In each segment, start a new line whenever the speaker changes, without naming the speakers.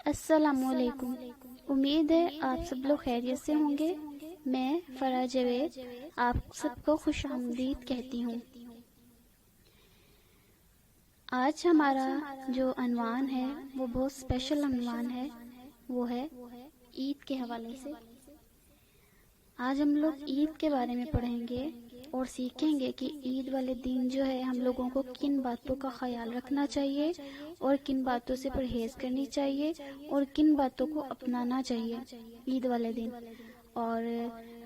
السلام علیکم۔ امید ہے آپ سب لوگ خیریت سے ہوں گے۔ میں فرح جاوید آپ سب کو خوش آمدید کہتی ہوں۔ آج ہمارا جو عنوان ہے وہ بہت اسپیشل عنوان ہے، وہ ہے عید کے حوالے سے۔ آج ہم لوگ عید کے بارے میں پڑھیں گے اور سیکھیں گے کہ عید والے دن جو ہے ہم لوگوں کو کن باتوں کا خیال رکھنا چاہیے اور کن باتوں سے پرہیز کرنی چاہیے اور کن باتوں کو اپنانا چاہیے عید والے دن۔ اور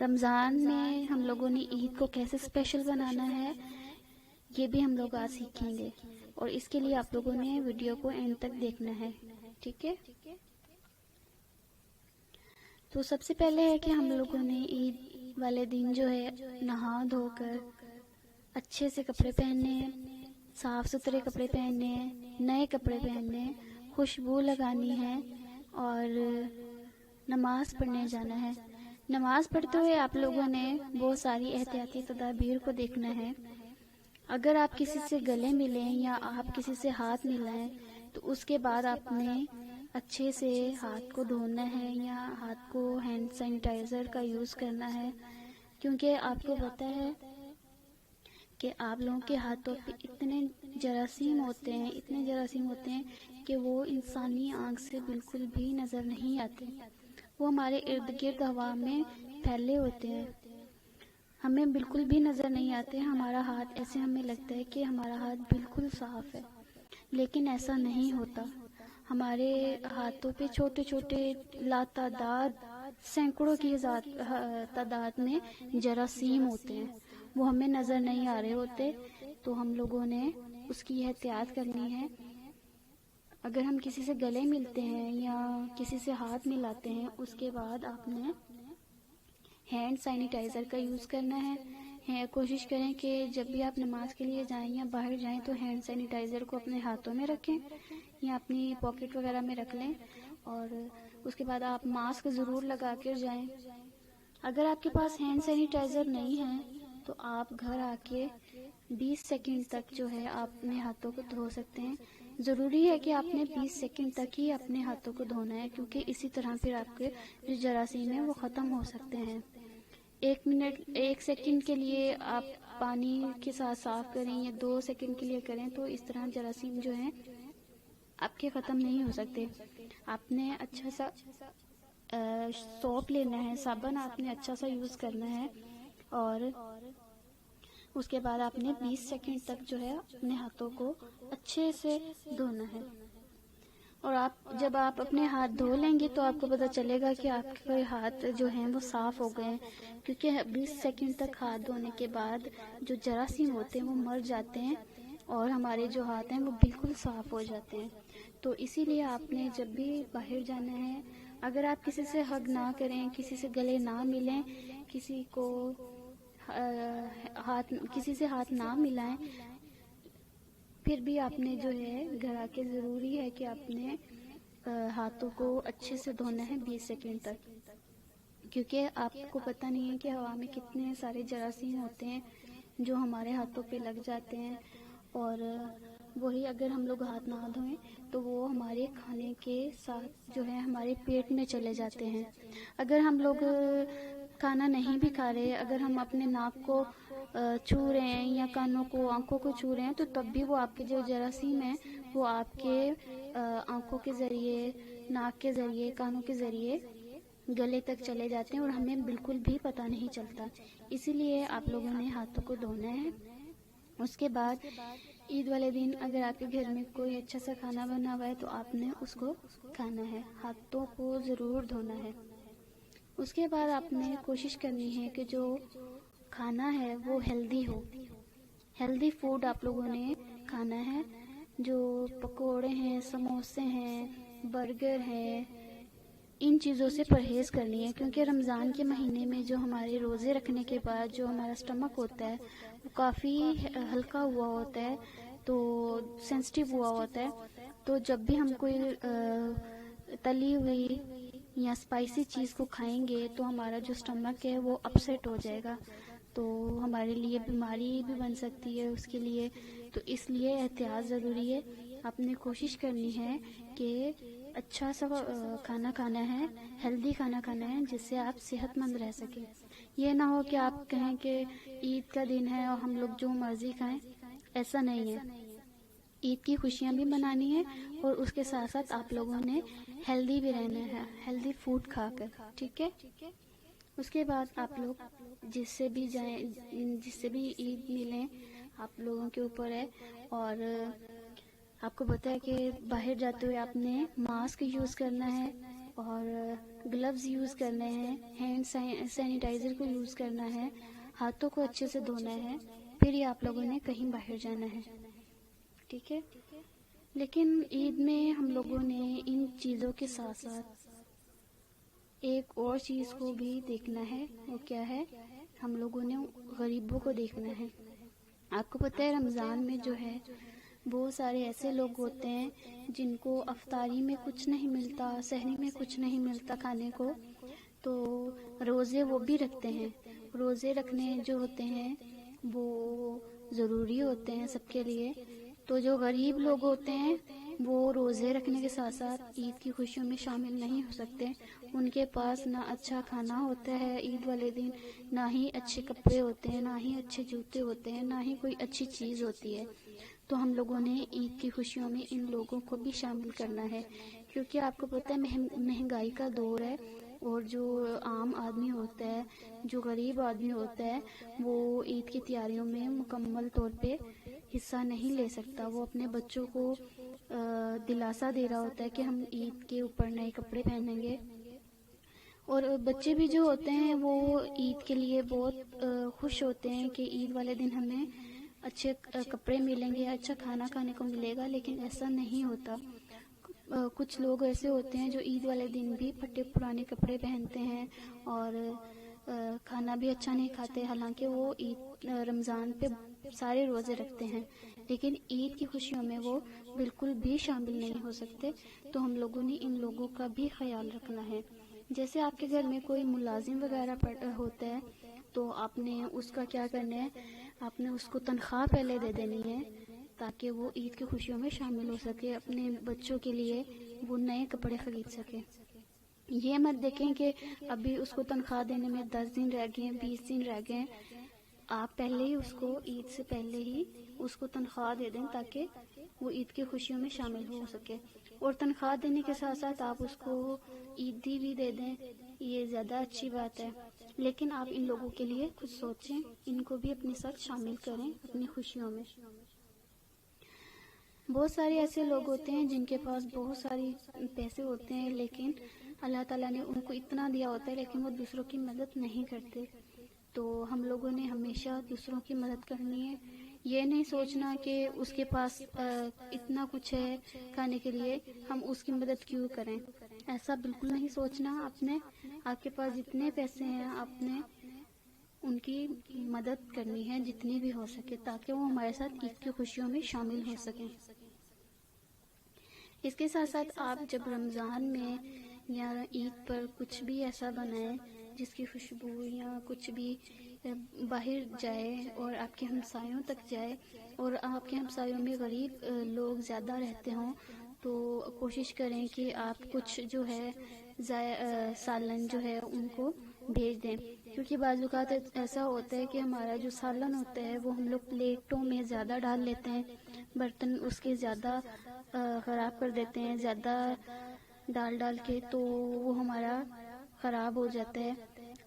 رمضان میں ہم لوگوں نے عید کو کیسے اسپیشل بنانا ہے یہ بھی ہم لوگ آج سیکھیں گے، اور اس کے لیے آپ لوگوں نے ویڈیو کو اینڈ تک دیکھنا ہے، ٹھیک ہے؟ تو سب سے پہلے ہے کہ ہم لوگوں نے عید والے دن جو ہے نہا دھو کر اچھے سے کپڑے پہننے ہیں، صاف ستھرے کپڑے پہننے ہیں، نئے کپڑے پہننے ہیں، خوشبو لگانی ہے اور نماز پڑھنے جانا ہے۔ نماز پڑھتے ہوئے آپ لوگوں نے بہت ساری احتیاطی تدابیر کو دیکھنا ہے۔ اگر آپ کسی سے گلے ملیں یا آپ کسی سے ہاتھ ملائیں تو اس کے بعد آپ نے اچھے سے ہاتھ کو دھونا ہے یا ہاتھ کو ہینڈ سینیٹائزر کا یوز کرنا ہے، کیونکہ آپ کو پتہ ہے کہ آپ لوگوں کے ہاتھوں پہ اتنے جراثیم ہوتے ہیں کہ وہ انسانی آنکھ سے بالکل بھی نظر نہیں آتے۔ وہ ہمارے ارد گرد ہوا میں پھیلے ہوتے ہیں، ہمیں بالکل بھی نظر نہیں آتے۔ ہمارا ہاتھ ایسے ہمیں لگتا ہے کہ ہمارا ہاتھ بالکل صاف ہے، لیکن ایسا نہیں ہوتا۔ ہمارے ہاتھوں پہ چھوٹے چھوٹے لاتعداد سینکڑوں کی تعداد میں جراثیم ہوتے ہیں، وہ ہمیں نظر نہیں آ رہے ہوتے، تو ہم لوگوں نے اس کی احتیاط کرنی ہے۔ اگر ہم کسی سے گلے ملتے ہیں یا کسی سے ہاتھ ملاتے ہیں اس کے بعد آپ نے ہینڈ سینیٹائزر کا یوز کرنا ہے۔ کوشش کریں کہ جب بھی آپ نماز کے لیے جائیں یا باہر جائیں تو ہینڈ سینیٹائزر کو اپنے ہاتھوں میں رکھیں یا اپنی پاکٹ وغیرہ میں رکھ لیں، اور اس کے بعد آپ ماسک ضرور لگا کر جائیں۔ اگر آپ کے پاس ہینڈ سینیٹائزر نہیں ہے تو آپ گھر آ کے 20 سیکنڈ تک جو ہے آپ اپنے ہاتھوں کو دھو سکتے ہیں۔ ضروری ہے کہ آپ نے 20 سیکنڈ تک ہی اپنے ہاتھوں کو دھونا ہے، کیونکہ اسی طرح پھر آپ کے جو جراثیم ہیں وہ ختم ہو سکتے ہیں۔ 1 سیکنڈ کے لیے آپ پانی کے ساتھ صاف کریں یا 2 سیکنڈ کے لیے کریں تو اس طرح جراثیم جو ہیں آپ کے ختم نہیں ہو سکتے۔ آپ نے اچھا سا سوپ لینا ہے، صابن آپ نے اچھا سا یوز کرنا ہے، اور اس کے بعد آپ نے 20 سیکنڈ تک جو ہے اپنے ہاتھوں کو اچھے سے دھونا ہے۔ اور جب آپ اپنے ہاتھ دھو لیں گے تو آپ کو پتہ چلے گا کہ آپ کے ہاتھ جو ہیں وہ صاف ہو گئے ہیں، کیونکہ 20 سیکنڈ تک ہاتھ دھونے کے بعد جو جراثیم ہوتے ہیں وہ مر جاتے ہیں اور ہمارے جو ہاتھ ہیں وہ بالکل صاف ہو جاتے ہیں۔ تو اسی لیے آپ نے جب بھی باہر جانا ہے، اگر آپ کسی سے ہگ نہ کریں، کسی سے گلے نہ ملیں، کسی سے ہاتھ نہ ملائیں، پھر بھی آپ نے جو ہے گھر آ کے ضروری ہے کہ آپ نے ہاتھوں کو اچھے سے دھونا ہے 20 سیکنڈ تک، کیونکہ آپ کو پتہ نہیں ہے کہ ہوا میں کتنے سارے جراثیم ہوتے ہیں جو ہمارے ہاتھوں پہ لگ جاتے ہیں، اور وہی اگر ہم لوگ ہاتھ نہ دھوئیں تو وہ ہمارے کھانے کے ساتھ جو ہے ہمارے پیٹ میں چلے جاتے ہیں۔ اگر ہم لوگ کھانا نہیں بھی کھا رہے، اگر ہم اپنے ناک کو چھو رہے ہیں یا کانوں کو، آنکھوں کو چھو رہے ہیں، تو تب بھی وہ آپ کے جو جراثیم ہیں وہ آپ کے آنکھوں کے ذریعے، ناک کے ذریعے، کانوں کے ذریعے گلے تک چلے جاتے ہیں اور ہمیں بالکل بھی پتہ نہیں چلتا۔ اسی لیے آپ لوگوں نے ہاتھوں کو دھونا ہے۔ اس کے بعد عید والے دن اگر آپ کے گھر میں کوئی اچھا سا کھانا بنا ہوا ہے تو آپ نے اس کو کھانا ہے، ہاتھوں کو ضرور دھونا ہے۔ اس کے بعد آپ نے کوشش کرنی ہے کہ جو کھانا ہے وہ ہیلدی ہو، ہیلدی فوڈ آپ لوگوں نے کھانا ہے۔ جو پکوڑے ہیں، سموسے ہیں، برگر ہیں، ان چیزوں سے پرہیز کرنی ہے، کیونکہ رمضان کے مہینے میں جو ہمارے روزے رکھنے کے بعد جو ہمارا اسٹمک ہوتا ہے وہ کافی ہلکا ہوا ہوتا ہے، تو سینسٹیو ہوا ہوتا ہے، تو جب بھی ہم کوئی تلی ہوئی یا اسپائسی چیز کو کھائیں گے تو ہمارا جو اسٹمک ہے وہ اپسیٹ ہو جائے گا، تو ہمارے لیے بیماری بھی بن سکتی ہے اس کے لیے، تو اس لیے احتیاط ضروری ہے۔ آپ نے کوشش کرنی ہے کہ اچھا سا کھانا کھانا ہے، ہیلدی کھانا کھانا ہے جس سے آپ صحت مند رہ سکیں. یہ نہ ہو کہ آپ کہیں کہ عید کا دن ہے اور ہم لوگ جو مرضی کھائیں. ایسا نہیں ہے. عید کی خوشیاں بھی منانی ہے اور اس کے ساتھ ساتھ آپ لوگوں نے ہیلدی بھی رہنا ہے، ہیلدی فوڈ کھا کر. ٹھیک ہے. اس کے بعد آپ لوگ جس سے بھی جائیں، جس سے بھی عید ملیں، آپ لوگوں کے اوپر ہے. اور آپ کو پتہ ہے کہ باہر جاتے ہوئے آپ نے ماسک یوز کرنا ہے اور گلوز یوز کرنے ہیں، ہینڈ سینیٹائزر کو یوز کرنا ہے، ہاتھوں کو اچھے سے دھونا ہے، پھر ہی آپ لوگوں نے کہیں باہر جانا ہے. ٹھیک ہے. لیکن عید میں ہم لوگوں نے ان چیزوں کے ساتھ ساتھ ایک اور چیز کو بھی دیکھنا ہے. وہ کیا ہے؟ ہم لوگوں نے غریبوں کو دیکھنا ہے. آپ کو پتہ ہے رمضان میں جو ہے بہت سارے ایسے لوگ ہوتے ہیں جن کو افطاری میں کچھ نہیں ملتا، سحری میں کچھ نہیں ملتا کھانے کو، تو روزے وہ بھی رکھتے ہیں. روزے رکھنے جو ہوتے ہیں وہ ضروری ہوتے ہیں سب کے لیے. تو جو غریب لوگ ہوتے ہیں وہ روزے رکھنے کے ساتھ ساتھ عید کی خوشیوں میں شامل نہیں ہو سکتے. ان کے پاس نہ اچھا کھانا ہوتا ہے عید والے دن، نہ ہی اچھے کپڑے ہوتے ہیں، نہ ہی اچھے جوتے ہوتے ہیں، نہ ہی کوئی اچھی چیز ہوتی ہے. تو ہم لوگوں نے عید کی خوشیوں میں ان لوگوں کو بھی شامل کرنا ہے، کیونکہ آپ کو پتہ ہے مہنگائی کا دور ہے اور جو عام آدمی ہوتا ہے، جو غریب آدمی ہوتا ہے، وہ عید کی تیاریوں میں مکمل طور پہ حصہ نہیں لے سکتا. وہ اپنے بچوں کو دلاسا دے رہا ہوتا ہے کہ ہم عید کے اوپر نئے کپڑے پہنیں گے. اور بچے بھی جو ہوتے ہیں وہ عید کے لیے بہت خوش ہوتے ہیں کہ عید والے دن ہمیں اچھے کپڑے ملیں گے، اچھا کھانا کھانے کو ملے گا. لیکن ایسا نہیں ہوتا. کچھ لوگ ایسے ہوتے ہیں جو عید والے دن بھی پھٹے پرانے کپڑے پہنتے ہیں اور کھانا بھی اچھا نہیں کھاتے، حالانکہ وہ عید رمضان پہ سارے روزے رکھتے ہیں، لیکن عید کی خوشیوں میں وہ بالکل بھی شامل نہیں ہو سکتے. تو ہم لوگوں نے ان لوگوں کا بھی خیال رکھنا ہے. جیسے آپ کے گھر میں کوئی ملازم وغیرہ ہوتا ہے تو آپ نے اس کا کیا کرنا ہے، آپ نے اس کو تنخواہ پہلے دے دینی ہے تاکہ وہ عید کی خوشیوں میں شامل ہو سکے، اپنے بچوں کے لیے وہ نئے کپڑے خرید سکے. یہ مت دیکھیں کہ ابھی اس کو تنخواہ دینے میں 10 دن رہ گئے ہیں، 20 دن رہ گئے ہیں. آپ پہلے ہی اس کو عید سے پہلے ہی اس کو تنخواہ دے دیں تاکہ وہ عید کی خوشیوں میں شامل ہو سکے. اور تنخواہ دینے کے ساتھ ساتھ آپ اس کو عیدی بھی دے دیں، یہ زیادہ اچھی بات ہے. لیکن آپ ان لوگوں کے لیے کچھ سوچیں، ان کو بھی اپنے ساتھ شامل کریں اپنی خوشیوں میں. بہت سارے ایسے لوگ ہوتے ہیں جن کے پاس بہت ساری پیسے ہوتے ہیں، لیکن اللہ تعالیٰ نے ان کو اتنا دیا ہوتا ہے لیکن وہ دوسروں کی مدد نہیں کرتے. تو ہم لوگوں نے ہمیشہ دوسروں کی مدد کرنی ہے. یہ نہیں سوچنا کہ اس کے پاس اتنا کچھ ہے کھانے کے لیے، ہم اس کی مدد کیوں کریں. ایسا بالکل نہیں سوچنا. آپ کے پاس جتنے پیسے ہیں آپ نے ان کی مدد کرنی ہے جتنی بھی ہو سکے تاکہ وہ ہمارے ساتھ عید کی خوشیوں میں شامل ہو سکیں. اس کے ساتھ ساتھ آپ جب رمضان میں یا عید پر کچھ بھی ایسا بنائیں جس کی خوشبو یا کچھ بھی باہر جائے اور آپ کے ہمسایوں تک جائے اور آپ کے ہمسایوں میں غریب لوگ زیادہ رہتے ہوں، تو کوشش کریں کہ آپ کچھ جو ہے سالن جو ہے ان کو بھیج دیں. کیونکہ بعض اوقات ایسا ہوتا ہے کہ ہمارا جو سالن ہوتا ہے وہ ہم لوگ پلیٹوں میں زیادہ ڈال لیتے ہیں، برتن اس کے زیادہ خراب کر دیتے ہیں، زیادہ ڈال کے، تو وہ ہمارا خراب ہو جاتا ہے.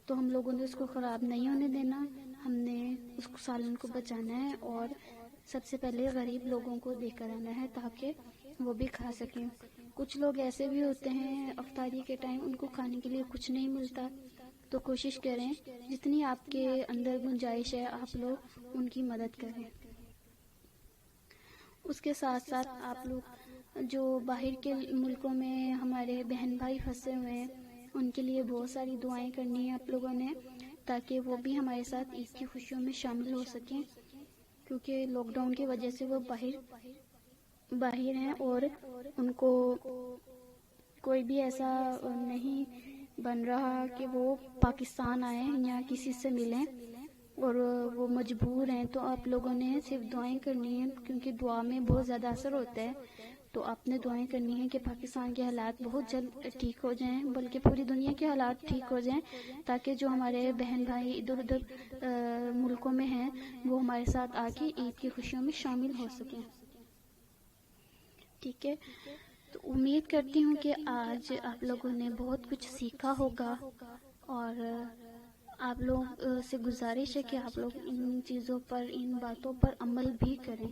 تو ہم لوگوں نے اس کو خراب نہیں ہونے دینا، ہم نے اس کو سالن کو بچانا ہے اور سب سے پہلے غریب لوگوں کو دے کر آنا ہے تاکہ وہ بھی کھا سکیں. کچھ لوگ ایسے بھی ہوتے ہیں افطاری کے ٹائم ان کو کھانے کے لیے کچھ نہیں ملتا، تو کوشش کریں جتنی آپ کے اندر گنجائش ہے آپ لوگ ان کی مدد کریں. اس کے ساتھ ساتھ آپ لوگ جو باہر کے ملکوں میں ہمارے بہن بھائی پھنسے ہوئے ہیں ان کے لیے بہت ساری دعائیں کرنی ہیں آپ لوگوں نے تاکہ وہ بھی ہمارے ساتھ عید کی خوشیوں میں شامل ہو سکیں. کیونکہ لاک ڈاؤن کی وجہ سے وہ باہر ہیں اور ان کو کوئی بھی ایسا نہیں بن رہا کہ وہ پاکستان آئیں یا کسی سے ملیں اور وہ مجبور ہیں. تو آپ لوگوں نے صرف دعائیں کرنی ہیں کیونکہ دعا میں بہت زیادہ اثر ہوتا ہے. تو آپ نے دعائیں کرنی ہیں کہ پاکستان کے حالات بہت جلد ٹھیک ہو جائیں، بلکہ پوری دنیا کے حالات ٹھیک ہو جائیں، تاکہ جو ہمارے بہن بھائی ادھر ادھر ملکوں میں ہیں وہ ہمارے ساتھ آ کے عید کی خوشیوں میں شامل ہو سکیں. ٹھیک ہے، تو امید کرتی ہوں کہ آج آپ لوگوں نے بہت کچھ سیکھا ہوگا، اور آپ لوگ سے گزارش ہے کہ آپ لوگ ان چیزوں پر، ان باتوں پر عمل بھی کریں.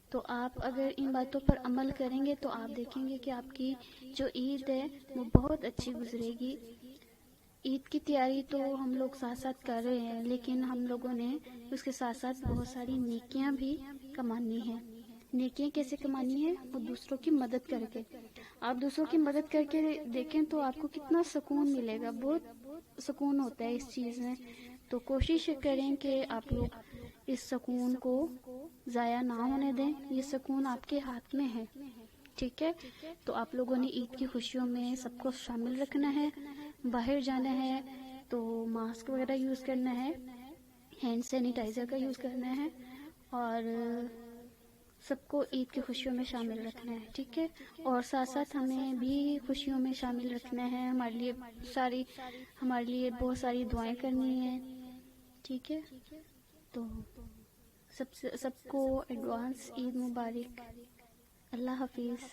تو آپ اگر ان باتوں پر عمل کریں گے تو آپ دیکھیں گے کہ آپ کی جو عید ہے وہ بہت اچھی گزرے گی. عید کی تیاری تو ہم لوگ ساتھ ساتھ کر رہے ہیں، لیکن ہم لوگوں نے اس کے ساتھ ساتھ بہت ساری نیکیاں بھی کمانی ہیں. نیکیاں کیسے کمانی ہے؟ وہ دوسروں کی مدد کر کے. آپ دوسروں کی مدد کر کے دیکھیں تو آپ کو کتنا سکون ملے گا، بہت سکون ہوتا ہے اس چیز میں. تو کوشش کریں کہ آپ لوگ اس سکون کو ضائع نہ ہونے دیں. یہ سکون آپ کے ہاتھ میں ہے. ٹھیک ہے، تو آپ لوگوں نے عید کی خوشیوں میں سب کو شامل رکھنا ہے. باہر جانا ہے تو ماسک وغیرہ یوز کرنا ہے، ہینڈ سینیٹائزر کا یوز کرنا ہے، اور سب کو عید کی خوشیوں میں شامل رکھنا ہے. ٹھیک ہے، اور ساتھ ساتھ ہمیں بھی خوشیوں میں شامل رکھنا ہے. ہمارے لیے بہت ساری دعائیں کرنی ہیں. ٹھیک ہے، تو سب کو ایڈوانس عید مبارک. اللہ حافظ.